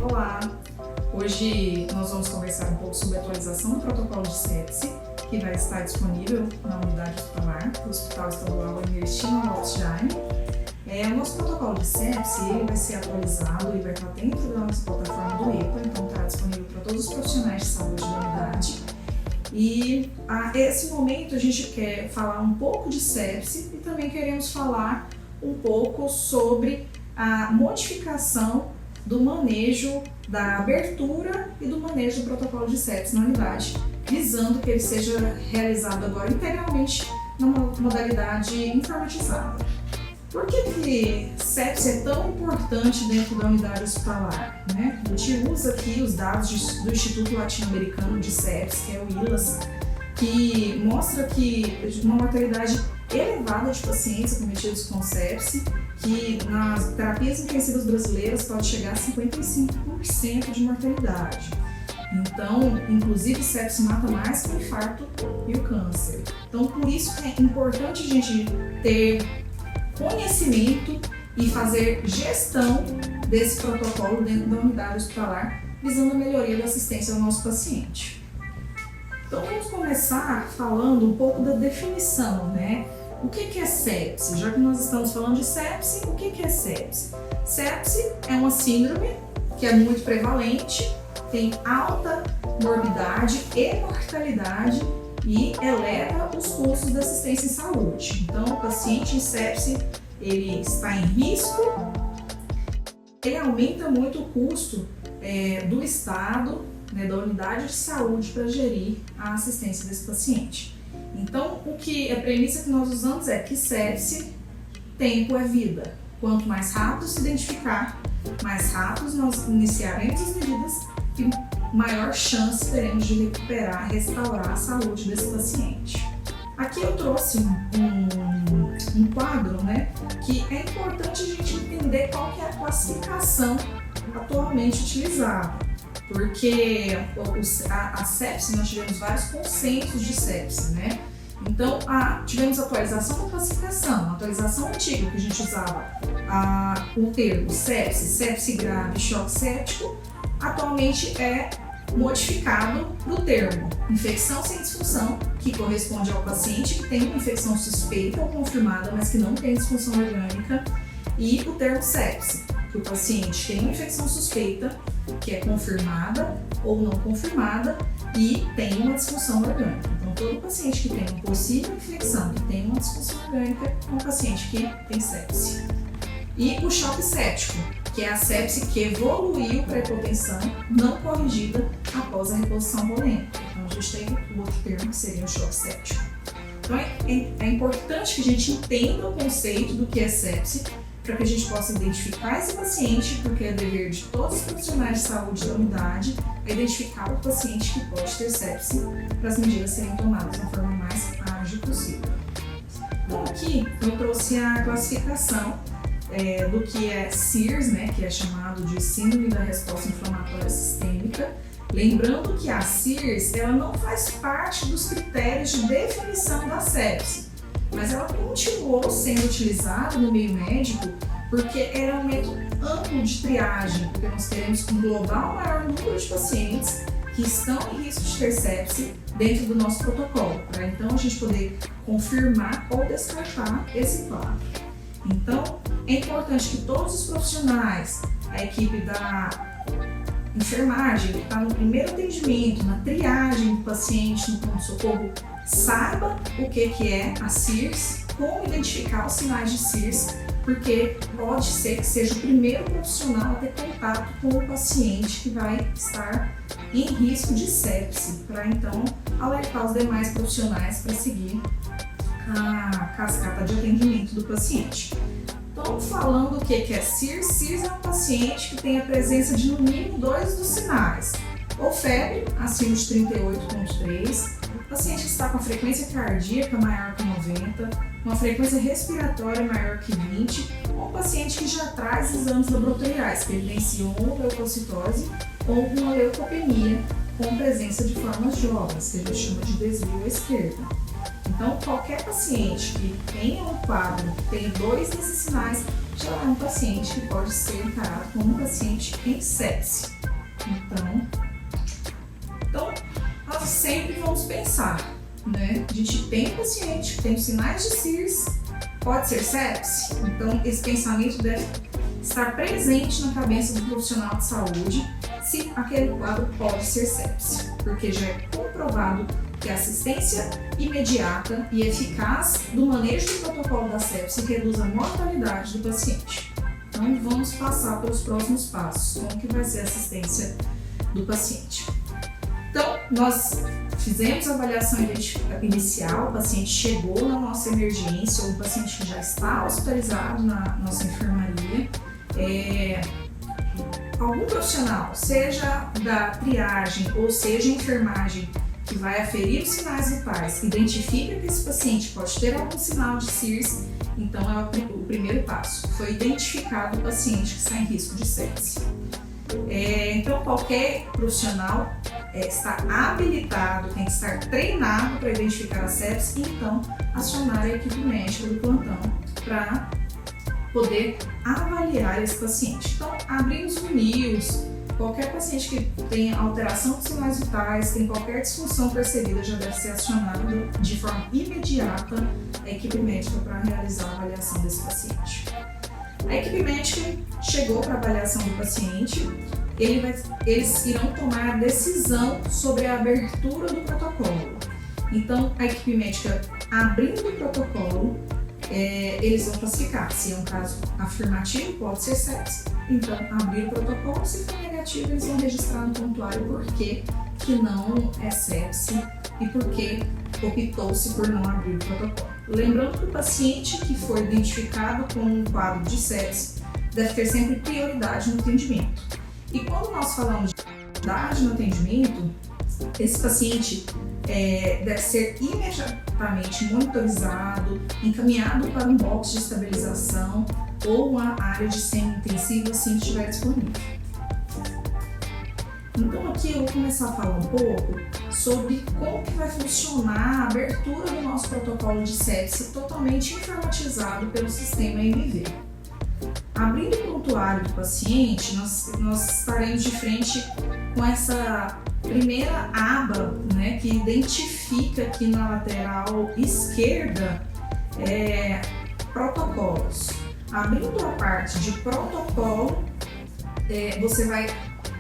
Olá! Hoje nós vamos conversar um pouco sobre a atualização do protocolo de sepse, que vai estar disponível na unidade hospitalar do Hospital Estadual Ernestina Lopes Jaime. O nosso protocolo de sepse ele vai ser atualizado e vai estar dentro da nossa plataforma do EPA, então está disponível para todos os profissionais de saúde da unidade. E a esse momento a gente quer falar um pouco de sepse e também queremos falar um pouco sobre a modificação do manejo da abertura e do manejo do protocolo de sepse na unidade, visando que ele seja realizado agora integralmente numa modalidade informatizada. Por que sepse é tão importante dentro da unidade hospitalar? A gente usa aqui os dados do Instituto Latino-Americano de Sepse, que é o ILAS, que mostra que uma mortalidade elevada de pacientes acometidos com sepse, que nas terapias intensivas brasileiras pode chegar a 55% de mortalidade. Então, inclusive, sepse mata mais que o infarto e o câncer. Então, por isso é importante a gente ter conhecimento e fazer gestão desse protocolo dentro da unidade hospitalar, visando a melhoria da assistência ao nosso paciente. Então, vamos começar falando um pouco da definição, O que é sepse? Já que nós estamos falando de sepse, o que é sepse? Sepse é uma síndrome que é muito prevalente, tem alta morbidade e mortalidade e eleva os custos da assistência em saúde. Então, o paciente em sepse, ele está em risco, ele aumenta muito o custo do Estado, da unidade de saúde para gerir a assistência desse paciente. Então, a premissa que nós usamos é que sepse, tempo é vida. Quanto mais rápido se identificar, mais rápido nós iniciaremos as medidas e maior chance teremos de recuperar, restaurar a saúde desse paciente. Aqui eu trouxe um quadro, que é importante a gente entender qual que é a classificação atualmente utilizada, porque a sepse, nós tivemos vários conceitos de sepse, Então, tivemos a atualização da classificação, a atualização antiga que a gente usava o termo sepse grave, choque séptico, atualmente é modificado para o termo infecção sem disfunção, que corresponde ao paciente que tem uma infecção suspeita ou confirmada, mas que não tem disfunção orgânica, e o termo sepse, que o paciente tem uma infecção suspeita, que é confirmada ou não confirmada, e tem uma disfunção orgânica. Então, todo paciente que tem uma possível infecção, que tem uma disfunção orgânica, é um paciente que tem sepse. E o choque séptico, que é a sepse que evoluiu para a hipotensão não corrigida após a reposição volêmica. Então, a gente tem o outro termo que seria o choque séptico. Então, é importante que a gente entenda o conceito do que é sepse, para que a gente possa identificar esse paciente, porque é dever de todos os profissionais de saúde da unidade identificar o paciente que pode ter sepse, para as medidas serem tomadas da forma mais ágil possível. Então, aqui eu trouxe a classificação do que é SIRS, que é chamado de Síndrome da Resposta Inflamatória Sistêmica. Lembrando que a SIRS ela não faz parte dos critérios de definição da sepse, mas ela continuou sendo utilizada no meio médico porque era um método amplo de triagem, porque nós queremos englobar o maior número de pacientes que estão em risco de ter sepse dentro do nosso protocolo, para então a gente poder confirmar ou descartar esse quadro. Então, é importante que todos os profissionais, a equipe da enfermagem, que está no primeiro atendimento, na triagem do paciente, no pronto-socorro, saiba o que é a SIRS, como identificar os sinais de SIRS, porque pode ser que seja o primeiro profissional a ter contato com o paciente que vai estar em risco de sepse, para então alertar os demais profissionais para seguir a cascata de atendimento do paciente. Então, falando o que é SIRS, SIRS é um paciente que tem a presença de no mínimo 2 dos sinais, ou febre acima de 38,3, paciente que está com a frequência cardíaca maior que 90, uma frequência respiratória maior que 20, ou um paciente que já traz exames laboratoriais, que evidenciam uma leucocitose ou uma leucopenia com presença de formas jovens, que a gente chama de desvio à esquerda. Então, qualquer paciente que tenha um quadro, que tenha 2 desses sinais, já é um paciente que pode ser encarado como um paciente em sepse. Então, nós sempre vamos pensar, né? A gente tem um paciente que tem sinais de SIRS, pode ser sepse? Então, esse pensamento deve estar presente na cabeça do profissional de saúde se aquele quadro pode ser sepse, porque já é comprovado que a assistência imediata e eficaz do manejo do protocolo da sepse reduz a mortalidade do paciente. Então, vamos passar pelos próximos passos, como que vai ser a assistência do paciente. Então, nós fizemos a avaliação inicial, o paciente chegou na nossa emergência, ou o paciente que já está hospitalizado na nossa enfermaria. Algum profissional, seja da triagem ou seja enfermagem, que vai aferir os sinais vitais, identifica que esse paciente pode ter algum sinal de SIRS, então é o primeiro passo. Foi identificado o paciente que está em risco de sepse. Então, qualquer profissional está habilitado, tem que estar treinado para identificar a sepse e então acionar a equipe médica do plantão para poder avaliar esse paciente. Então, abrimos o NIUS, qualquer paciente que tenha alteração dos sinais vitais, tem qualquer disfunção percebida, já deve ser acionado de forma imediata a equipe médica para realizar a avaliação desse paciente. A equipe médica chegou para a avaliação do paciente, eles irão tomar a decisão sobre a abertura do protocolo. Então, a equipe médica abrindo o protocolo, eles vão classificar se é um caso afirmativo, pode ser sepse, então abrir o protocolo, se for negativo, eles vão registrar no prontuário por que não é sepse e por que optou-se por não abrir o protocolo. Lembrando que o paciente que for identificado com um quadro de sepse deve ter sempre prioridade no atendimento. E quando nós falamos de prioridade no atendimento, esse paciente deve ser imediatamente monitorizado, encaminhado para um box de estabilização ou uma área de semi-intensiva, assim que estiver disponível. Então aqui eu vou começar a falar um pouco sobre como que vai funcionar a abertura do nosso protocolo de sepse totalmente informatizado pelo sistema MV. Abrindo o prontuário do paciente, nós estaremos de frente com essa primeira aba, né, que identifica aqui na lateral esquerda protocolos. Abrindo a parte de protocolo, você vai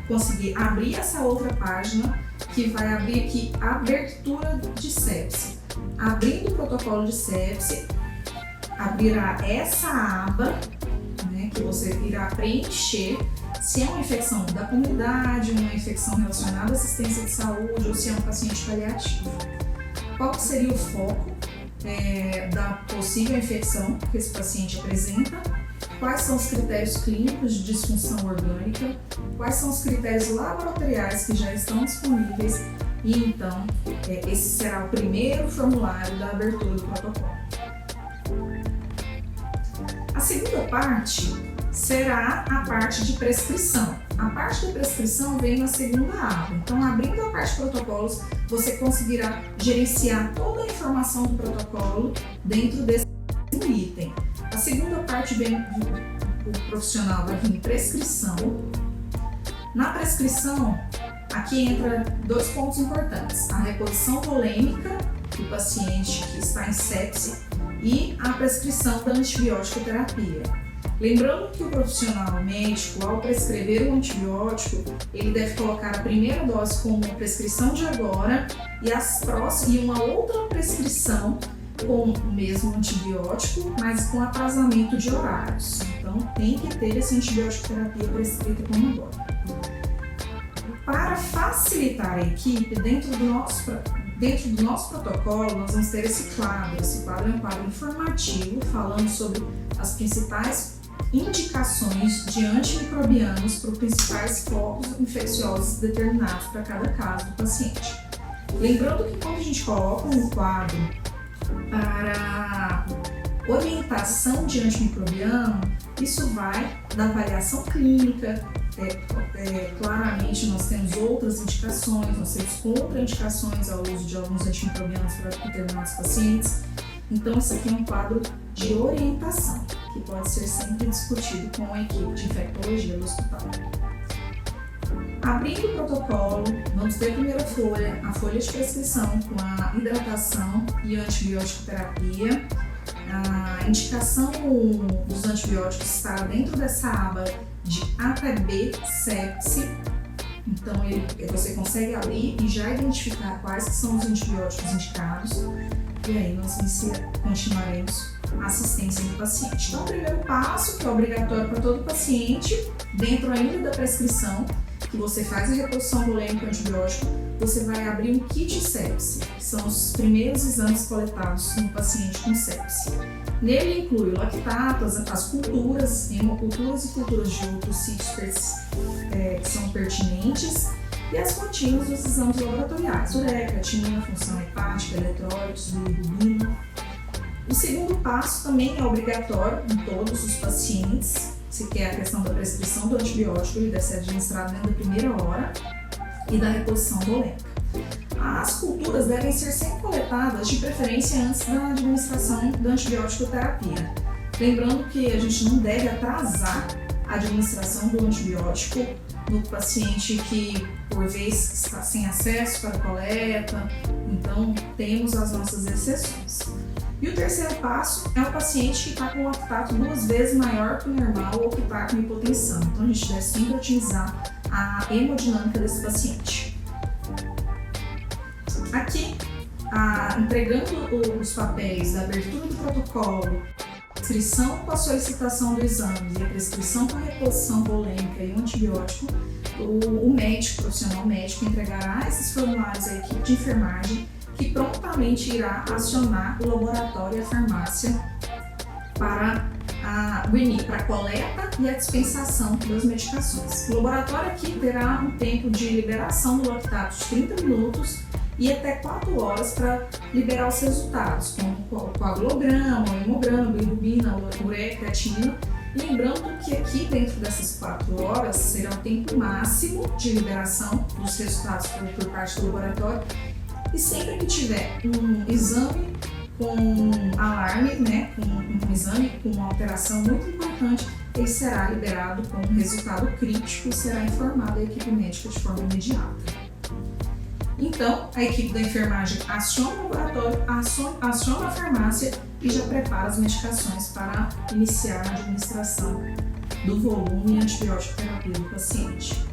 conseguir abrir essa outra página que vai abrir aqui abertura de sepse. Abrindo o protocolo de sepse, abrirá essa aba, né, que você irá preencher se é uma infecção da comunidade, uma infecção relacionada à assistência de saúde ou se é um paciente paliativo. Qual seria o foco da possível infecção que esse paciente apresenta? Quais são os critérios clínicos de disfunção orgânica? Quais são os critérios laboratoriais que já estão disponíveis? E então, esse será o primeiro formulário da abertura do protocolo. A segunda parte será a parte de prescrição. A parte da prescrição vem na segunda aba. Então, abrindo a parte de protocolos, você conseguirá gerenciar toda a informação do protocolo dentro desse item. A segunda parte vem, o profissional vai vir prescrição. Na prescrição, aqui entra 2 pontos importantes: a reposição volêmica do paciente que está em sepse e a prescrição da antibiótico terapia. Lembrando que o profissional médico, ao prescrever o antibiótico, ele deve colocar a primeira dose como uma prescrição de agora e uma outra prescrição com o mesmo antibiótico, mas com atrasamento de horários. Então, tem que ter esse antibiótico terapia prescrita como agora. Para facilitar a equipe, dentro do nosso protocolo, nós vamos ter esse quadro. Esse quadro é um quadro informativo, falando sobre as principais indicações de antimicrobianos para os principais focos infecciosos determinados para cada caso do paciente. Lembrando que quando a gente coloca um quadro para orientação de antimicrobiano, Isso vai da avaliação clínica, claramente nós temos outras indicações, nós temos contraindicações ao uso de alguns antimicrobianos para determinados pacientes. Então, isso aqui é um quadro de orientação, que pode ser sempre discutido com a equipe de infectologia do hospital. Abrindo o protocolo, vamos ter a primeira folha, a folha de prescrição com a hidratação e antibiótico terapia. A indicação dos antibióticos está dentro dessa aba de A até B, sepse. Então, você consegue abrir e já identificar quais que são os antibióticos indicados. E aí, nós continuaremos a assistência do paciente. Então, o primeiro passo, que é obrigatório para todo paciente, dentro ainda da prescrição, que você faz a reposição volêmica antibiótico, você vai abrir um kit sepse, que são os primeiros exames coletados no paciente com sepse. Nele inclui o lactato, as culturas, hemoculturas e culturas de outros sítios que são pertinentes, e as rotinas dos exames laboratoriais, ureia, creatinina, função hepática, eletrólitos, bilirrubina. O segundo passo também é obrigatório em todos os pacientes, que é a questão da prescrição do antibiótico, ele deve ser administrado dentro da primeira hora, e da reposição volêmica. As culturas devem ser sempre coletadas, de preferência antes da administração da antibiótico terapia. Lembrando que a gente não deve atrasar a administração do antibiótico no paciente que, por vezes, está sem acesso para a coleta, então temos as nossas exceções. E o terceiro passo é o paciente que está com o lactato 2 vezes maior que o normal ou que está com hipotensão. Então a gente deve sempre otimizar a hemodinâmica desse paciente. Aqui, entregando os papéis da abertura do protocolo, prescrição com a solicitação do exame e a prescrição com a reposição volêmica e o antibiótico, o médico, profissional médico, entregará esses formulários à equipe de enfermagem, que prontamente irá acionar o laboratório e a farmácia para a coleta e a dispensação das medicações. O laboratório aqui terá um tempo de liberação do lactato de 30 minutos e até 4 horas para liberar os resultados, como coagulograma, hemograma, bilirrubina, ureia, creatinina. Lembrando que aqui dentro dessas 4 horas será o tempo máximo de liberação dos resultados por parte do laboratório. E sempre que tiver um exame com alarme, com um exame com uma alteração muito importante, ele será liberado com um resultado crítico e será informado a equipe médica de forma imediata. Então, a equipe da enfermagem aciona o laboratório, aciona a farmácia e já prepara as medicações para iniciar a administração do volume e antibiótico terapia do paciente.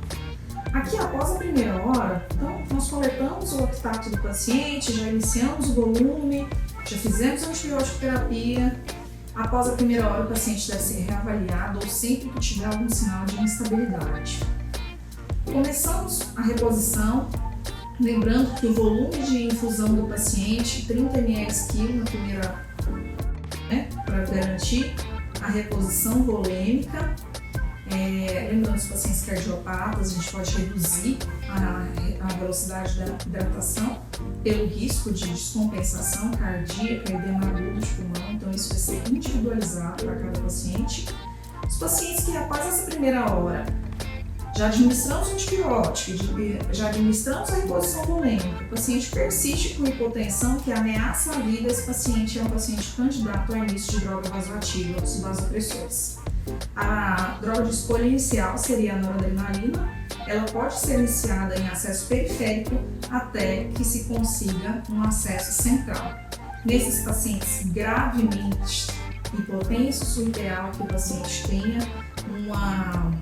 Aqui, após a primeira hora, então, nós coletamos o lactato do paciente, já iniciamos o volume, já fizemos a antibiótico terapia. Após a primeira hora, o paciente deve ser reavaliado ou sempre que tiver algum sinal de instabilidade. Começamos a reposição, lembrando que o volume de infusão do paciente, 30 ml/kg na primeira, para garantir a reposição volêmica. Lembrando os pacientes cardiopatas, a gente pode reduzir a velocidade da hidratação pelo risco de descompensação cardíaca e edema agudo de pulmão, então isso vai ser individualizado para cada paciente. Os pacientes que após essa primeira hora já administramos o antibiótico, já administramos a reposição volêmica, o paciente persiste com hipotensão que ameaça a vida, esse paciente é um paciente candidato ao início de droga vasoativa, os vasopressores. A droga de escolha inicial seria a noradrenalina. Ela pode ser iniciada em acesso periférico até que se consiga um acesso central. Nesses pacientes gravemente hipotensos, o ideal é que o paciente tenha uma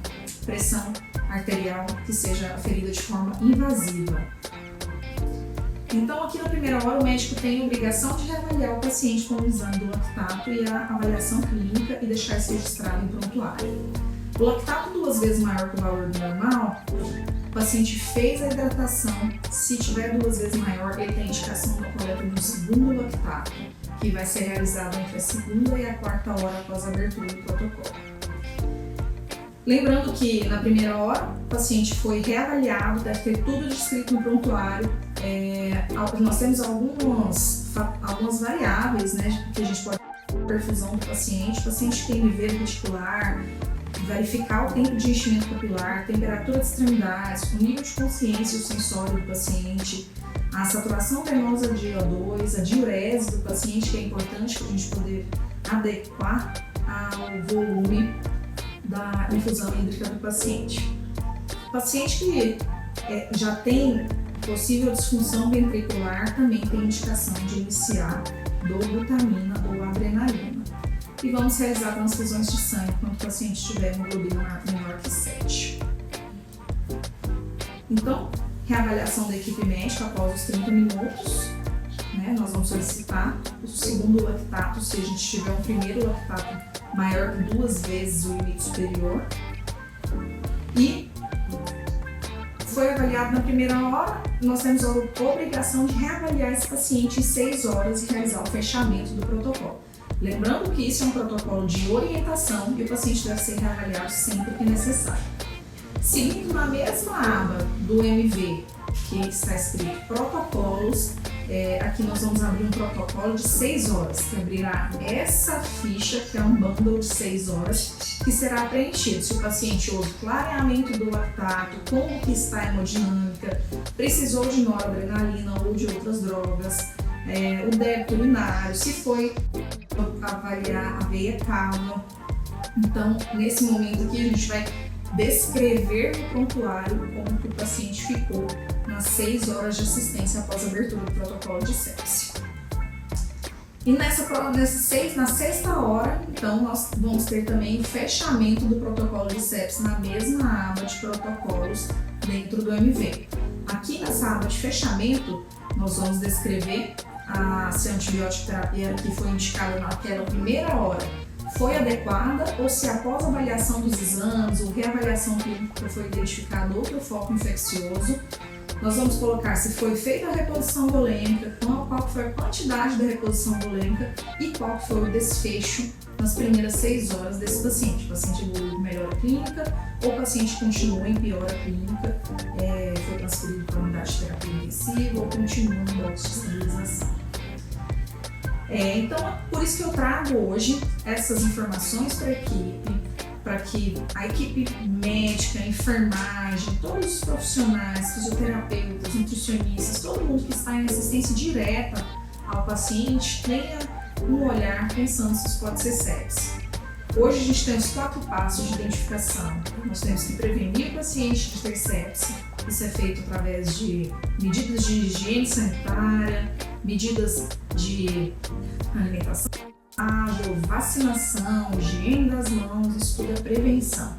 pressão arterial que seja aferida de forma invasiva. Então, aqui na primeira hora, o médico tem a obrigação de reavaliar o paciente com o exame do lactato e a avaliação clínica e deixar isso registrado em prontuário. O lactato 2 vezes maior que o valor do normal, o paciente fez a hidratação, se tiver 2 vezes maior, ele tem a indicação da coleta do segundo lactato, que vai ser realizado entre a segunda e a 4ª hora após a abertura do protocolo. Lembrando que na primeira hora o paciente foi reavaliado, deve ter tudo descrito no prontuário. Nós temos algumas variáveis que a gente pode perfusão do paciente que tem MV reticular, verificar o tempo de enchimento capilar, temperatura de extremidades, o nível de consciência e o sensório do paciente, a saturação venosa de IO2, a diurese do paciente, que é importante para a gente poder adequar ao volume da infusão hídrica do paciente. O paciente que já tem possível disfunção ventricular também tem indicação de iniciar dobutamina ou adrenalina. E vamos realizar transfusões de sangue quando o paciente tiver hemoglobina menor que 7. Então, reavaliação da equipe médica após os 30 minutos. Nós vamos solicitar o segundo lactato se a gente tiver um primeiro lactato maior que 2 vezes o limite superior. E foi avaliado na primeira hora, nós temos a obrigação de reavaliar esse paciente em 6 horas e realizar o fechamento do protocolo. Lembrando que isso é um protocolo de orientação e o paciente deve ser reavaliado sempre que necessário. Seguindo na mesma aba do MV, que está escrito protocolos, aqui nós vamos abrir um protocolo de 6 horas, que abrirá essa ficha, que é um bundle de 6 horas, que será preenchido se o paciente houve clareamento do lactato, como que está a hemodinâmica, precisou de noradrenalina ou de outras drogas, o débito urinário, se foi avaliar a veia cava. Então, nesse momento aqui, a gente vai descrever no prontuário como que o paciente ficou nas 6 horas de assistência após a abertura do protocolo de sepse. E na 6ª hora, então, nós vamos ter também o fechamento do protocolo de sepse na mesma aba de protocolos dentro do MV. Aqui nessa aba de fechamento, nós vamos descrever se a antibiótico terapia que foi indicada naquela primeira hora foi adequada ou se após a avaliação dos exames ou reavaliação clínica foi identificado outro foco infeccioso. Nós vamos colocar se foi feita a reposição volêmica, qual foi a quantidade da reposição volêmica e qual foi o desfecho nas primeiras 6 horas desse paciente. O paciente evoluiu em melhora clínica ou o paciente continua em piora clínica, foi transferido para a unidade de terapia intensiva ou continua no box de estabilização. Então, por isso que eu trago hoje essas informações para que a equipe médica, a enfermagem, todos os profissionais, fisioterapeutas, nutricionistas, todo mundo que está em assistência direta ao paciente tenha um olhar pensando se isso pode ser sepse. Hoje a gente tem os 4 passos de identificação. Nós temos que prevenir o paciente de ter sepse. Isso é feito através de medidas de higiene sanitária, medidas de alimentação saudável, vacinação, higiene das mãos, isso tudo é prevenção.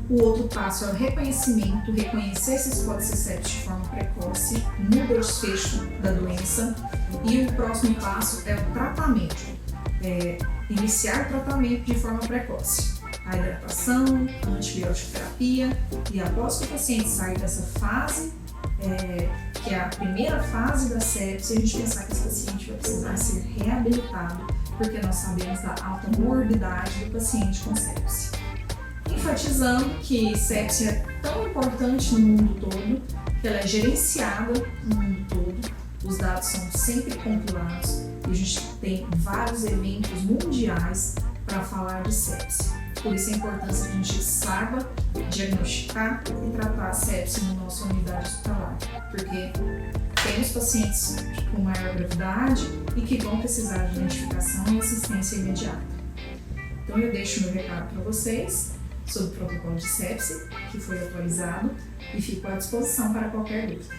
O outro passo é o reconhecimento, reconhecer se isso pode ser sepse de forma precoce, no desfecho da doença. E o próximo passo é o tratamento, iniciar o tratamento de forma precoce. A hidratação, a antibiótico terapia e após que o paciente sair dessa fase, que é a primeira fase da sepse, a gente pensar que esse paciente vai precisar ser reabilitado, porque nós sabemos da alta morbidade do paciente com sepse. Enfatizando que sepse é tão importante no mundo todo, que ela é gerenciada no mundo todo, os dados são sempre compilados e a gente tem vários eventos mundiais para falar de sepse. Por isso a importância que a gente saiba diagnosticar e tratar a sepse na nossa unidade hospitalar, porque temos pacientes com maior gravidade e que vão precisar de identificação e assistência imediata. Então eu deixo meu recado para vocês sobre o protocolo de sepse, que foi atualizado, e fico à disposição para qualquer dúvida.